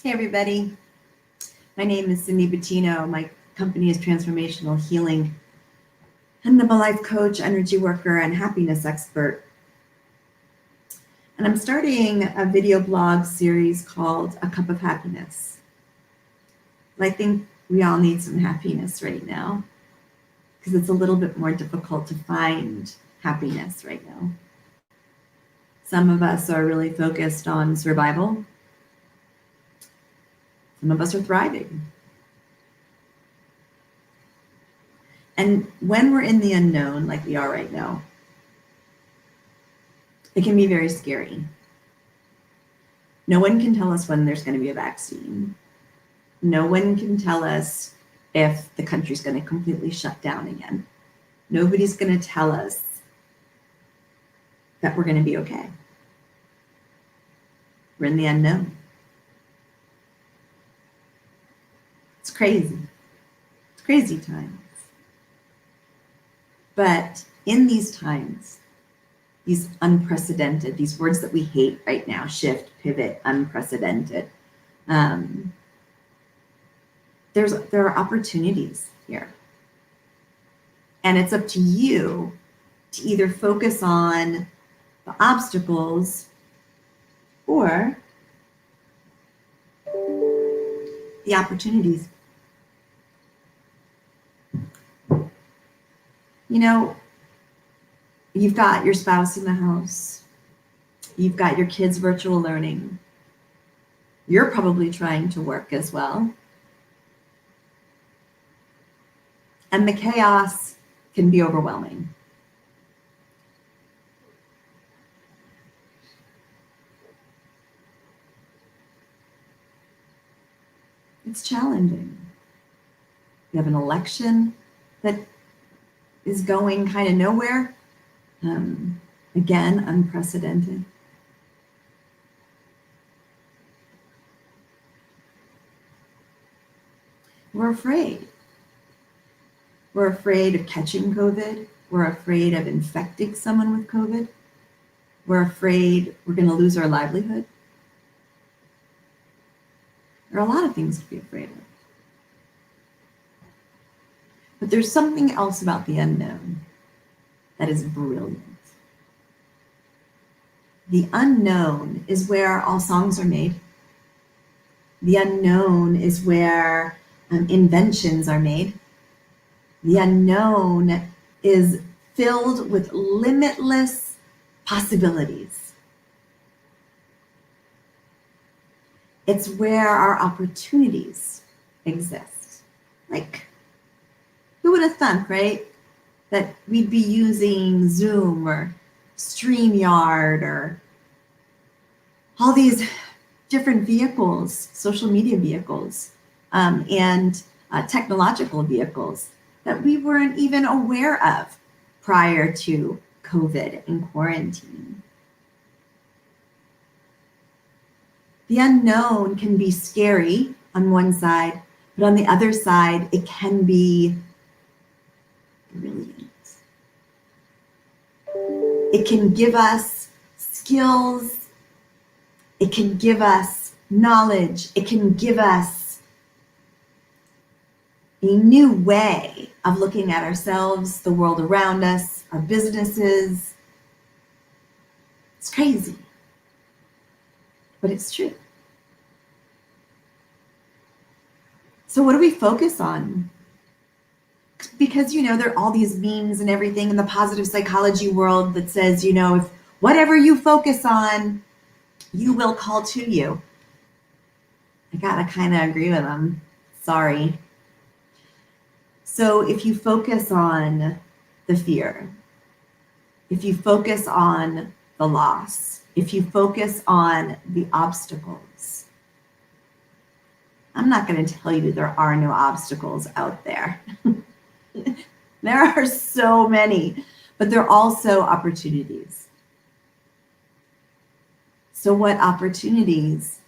Hey everybody, my name is Cindy Bettino. My company is Transformational Healing. I'm a life coach, energy worker, and happiness expert. And I'm starting a video blog series called A Cup of Happiness. I think we all need some happiness right now because it's a little bit more difficult to find happiness right now. Some of us are really focused on survival. Some of us are thriving. And when we're in the unknown, like we are right now, it can be very scary. No one can tell us when there's going to be a vaccine. No one can tell us if the country's going to completely shut down again. Nobody's going to tell us that we're going to be okay. We're in the unknown. It's crazy. It's crazy times. But in these times, these unprecedented, these words that we hate right now, shift, pivot, unprecedented, there are opportunities here. And it's up to you to either focus on the obstacles or the opportunities. You know, you've got your spouse in the house. You've got your kids virtual learning. You're probably trying to work as well. And the chaos can be overwhelming. It's challenging. You have an election that is going kind of nowhere. Again, unprecedented. We're afraid. We're afraid of catching COVID. We're afraid of infecting someone with COVID. We're afraid we're going to lose our livelihood. There are a lot of things to be afraid of. But there's something else about the unknown that is brilliant. The unknown is where all songs are made. The unknown is where inventions are made. The unknown is filled with limitless possibilities. It's where our opportunities exist. Like, who would have thunk, right? That we'd be using Zoom or StreamYard or all these different vehicles, social media vehicles, and technological vehicles that we weren't even aware of prior to COVID and quarantine. The unknown can be scary on one side, but on the other side, it can be brilliant. It can give us skills. It can give us knowledge. It can give us a new way of looking at ourselves, the world around us, our businesses. It's crazy, but it's true. So what do we focus on? Because, there are all these memes and everything in the positive psychology world that says, if whatever you focus on, you will call to you. I gotta kind of agree with them. Sorry. So if you focus on the fear, if you focus on the loss, if you focus on the obstacles, I'm not going to tell you there are no obstacles out there. There are so many, but there are also opportunities. So what opportunities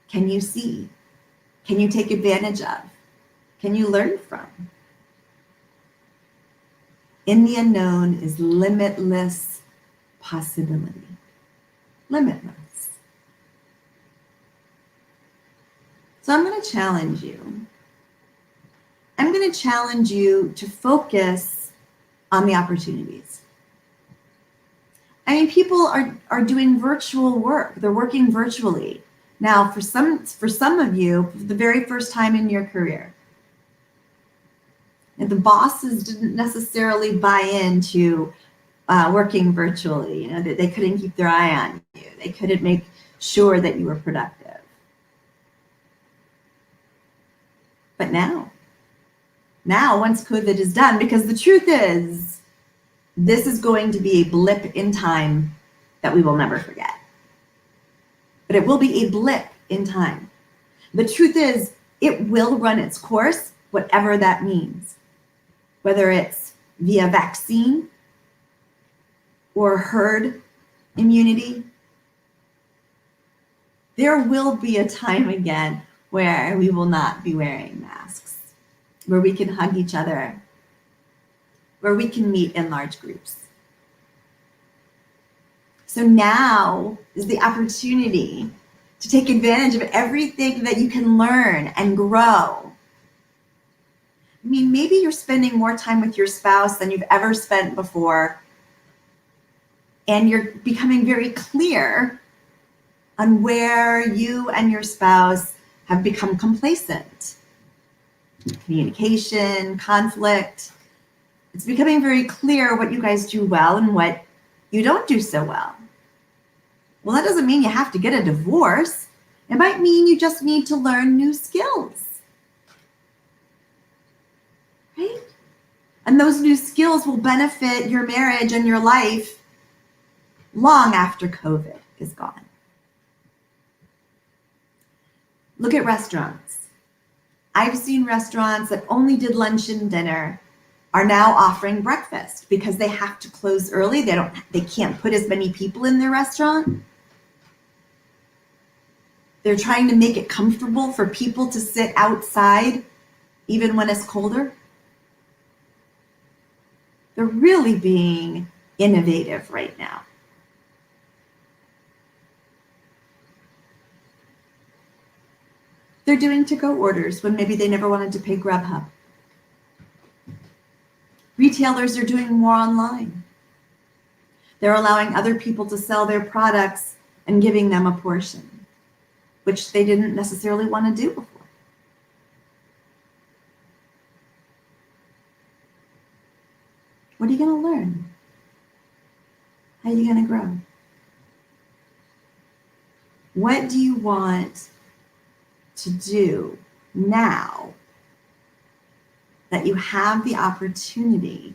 can you see? Can you take advantage of? Can you learn from? In the unknown is limitless possibility. Limitless. So I'm going to challenge you. I'm going to challenge you to focus on the opportunities. I mean, people are doing virtual work. They're working virtually. Now, for some of you, for the very first time in your career, and the bosses didn't necessarily buy into working virtually. You know, they couldn't keep their eye on you. They couldn't make sure that you were productive. But now, once COVID is done, because the truth is, this is going to be a blip in time that we will never forget. But it will be a blip in time. The truth is, it will run its course, whatever that means. Whether it's via vaccine or herd immunity, there will be a time again where we will not be wearing masks, where we can hug each other, where we can meet in large groups. So now is the opportunity to take advantage of everything that you can learn and grow. I mean, maybe you're spending more time with your spouse than you've ever spent before, and you're becoming very clear on where you and your spouse have become complacent. Communication, conflict. It's becoming very clear what you guys do well and what you don't do so well. Well, that doesn't mean you have to get a divorce. It might mean you just need to learn new skills. Right? And those new skills will benefit your marriage and your life long after COVID is gone. Look at restaurants. I've seen restaurants that only did lunch and dinner are now offering breakfast because they have to close early. They can't put as many people in their restaurant. They're trying to make it comfortable for people to sit outside even when it's colder. They're really being innovative right now. They're doing to-go orders when maybe they never wanted to pay Grubhub. Retailers are doing more online. They're allowing other people to sell their products and giving them a portion, which they didn't necessarily want to do before. What are you going to learn? How are you going to grow? What do you want to do now that you have the opportunity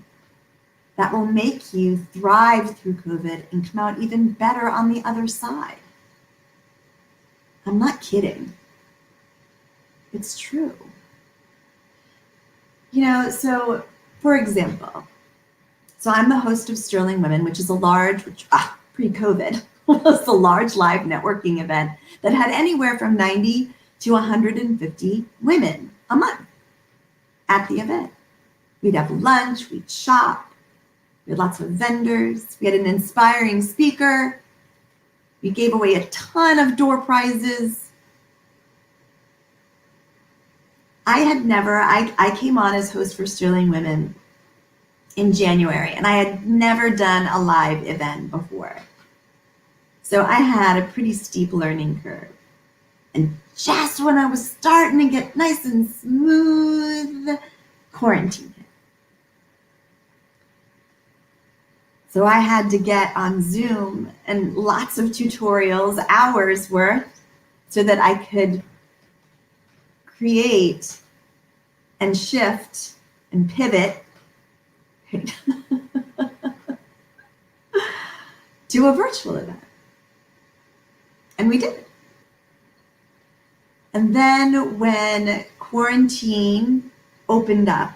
that will make you thrive through COVID and come out even better on the other side? I'm not kidding. It's true. You know, so for example, so I'm the host of Sterling Women, which is a large, pre-COVID, was a large live networking event that had anywhere from 90 to 150 women a month at the event. We'd have lunch, we'd shop, we had lots of vendors, we had an inspiring speaker, we gave away a ton of door prizes. I came on as host for Sterling Women in January, and I had never done a live event before. So I had a pretty steep learning curve. And just when I was starting to get nice and smooth, quarantine hit. So I had to get on Zoom and lots of tutorials, hours worth, so that I could create and shift and pivot to a virtual event. And we did. And then when quarantine opened up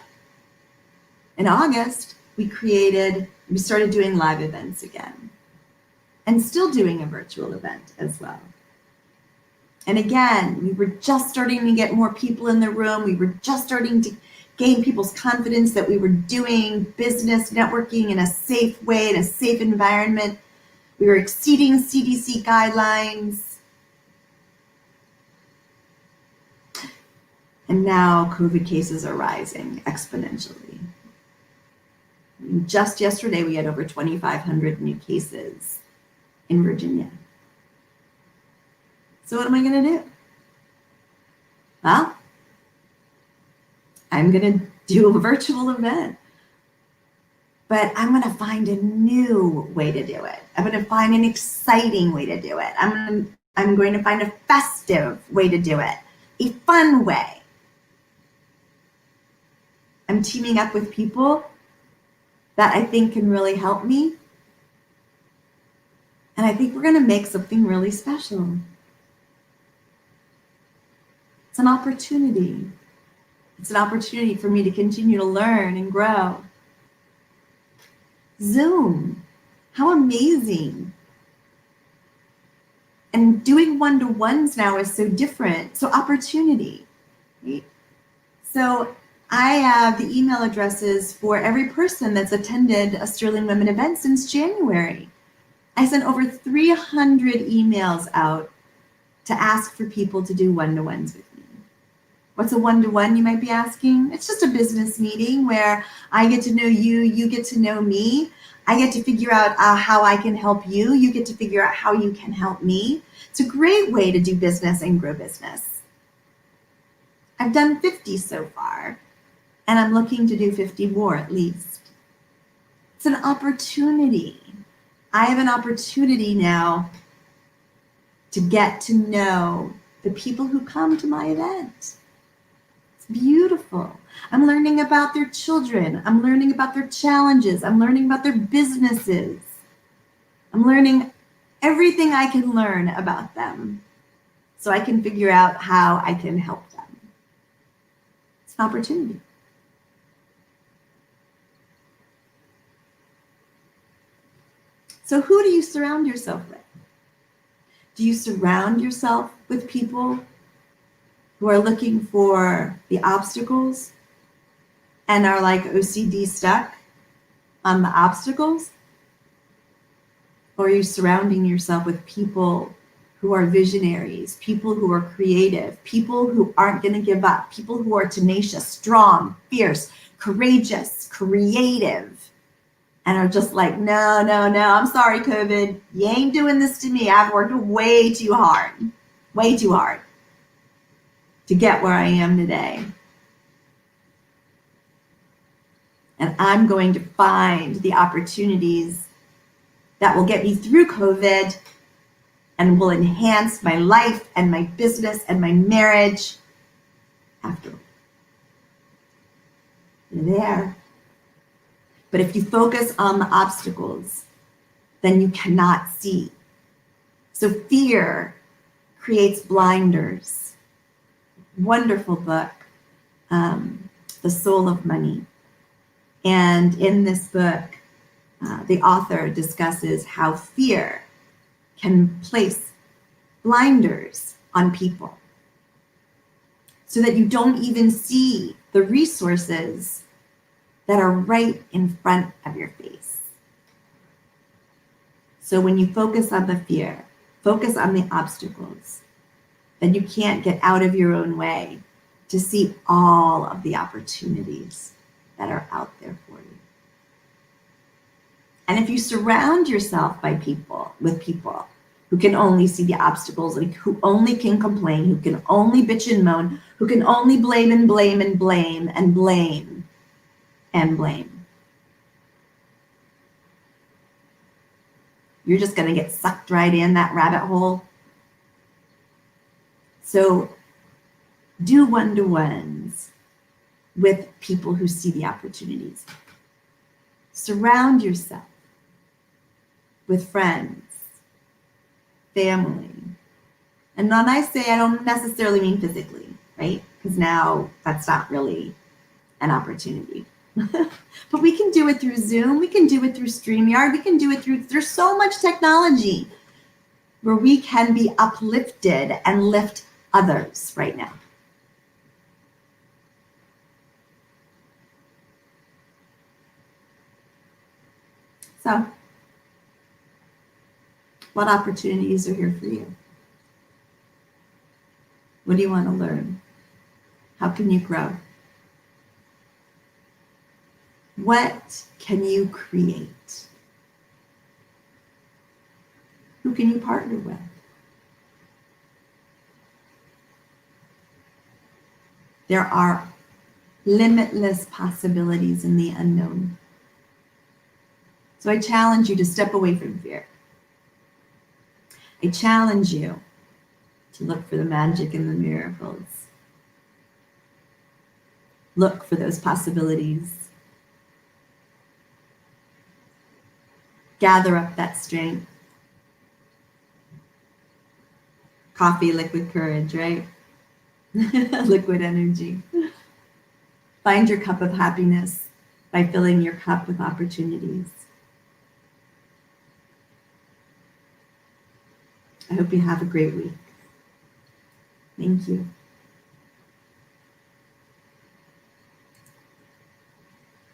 in August, we started doing live events again and still doing a virtual event as well. And again, we were just starting to get more people in the room. We were just starting to gain people's confidence that we were doing business networking in a safe way, in a safe environment. We were exceeding CDC guidelines. And now COVID cases are rising exponentially. Just yesterday, we had over 2,500 new cases in Virginia. So what am I going to do? Well, I'm going to do a virtual event, but I'm going to find a new way to do it. I'm going to find an exciting way to do it. I'm going to find a festive way to do it, a fun way. I'm teaming up with people that I think can really help me. And I think we're going to make something really special. It's an opportunity. It's an opportunity for me to continue to learn and grow. Zoom, how amazing. And doing one-to-ones now is so different. So opportunity, right? So I have the email addresses for every person that's attended a Sterling Women event since January. I sent over 300 emails out to ask for people to do one-to-ones with me. What's a one-to-one, you might be asking? It's just a business meeting where I get to know you, you get to know me. I get to figure out how I can help you. You get to figure out how you can help me. It's a great way to do business and grow business. I've done 50 so far, and I'm looking to do 50 more at least. It's an opportunity. I have an opportunity now to get to know the people who come to my event. It's beautiful. I'm learning about their children. I'm learning about their challenges. I'm learning about their businesses. I'm learning everything I can learn about them so I can figure out how I can help them. It's an opportunity. So who do you surround yourself with? Do you surround yourself with people who are looking for the obstacles and are like OCD stuck on the obstacles? Or are you surrounding yourself with people who are visionaries, people who are creative, people who aren't going to give up, people who are tenacious, strong, fierce, courageous, creative, and are just like, no, I'm sorry, COVID. You ain't doing this to me. I've worked way too hard to get where I am today. And I'm going to find the opportunities that will get me through COVID and will enhance my life and my business and my marriage afterward. You're there. But if you focus on the obstacles, then you cannot see. So fear creates blinders. Wonderful book, The Soul of Money. And in this book, the author discusses how fear can place blinders on people so that you don't even see the resources that are right in front of your face. So when you focus on the fear, focus on the obstacles, then you can't get out of your own way to see all of the opportunities that are out there for you. And if you surround yourself with people who can only see the obstacles, like who only can complain, who can only bitch and moan, who can only blame and blame and blame and blame and blame, you're just going to get sucked right in that rabbit hole. So do one-to-ones with people who see the opportunities. Surround yourself with friends, family. And when I say, I don't necessarily mean physically, right? Because now that's not really an opportunity. But we can do it through Zoom. We can do it through StreamYard. We can do it there's so much technology where we can be uplifted and lift others right now. So, what opportunities are here for you? What do you want to learn? How can you grow? What can you create? Who can you partner with? There are limitless possibilities in the unknown. So I challenge you to step away from fear. I challenge you to look for the magic and the miracles. Look for those possibilities. Gather up that strength. Coffee, liquid courage, right? Liquid energy. Find your cup of happiness by filling your cup with opportunities. I hope you have a great week. Thank you.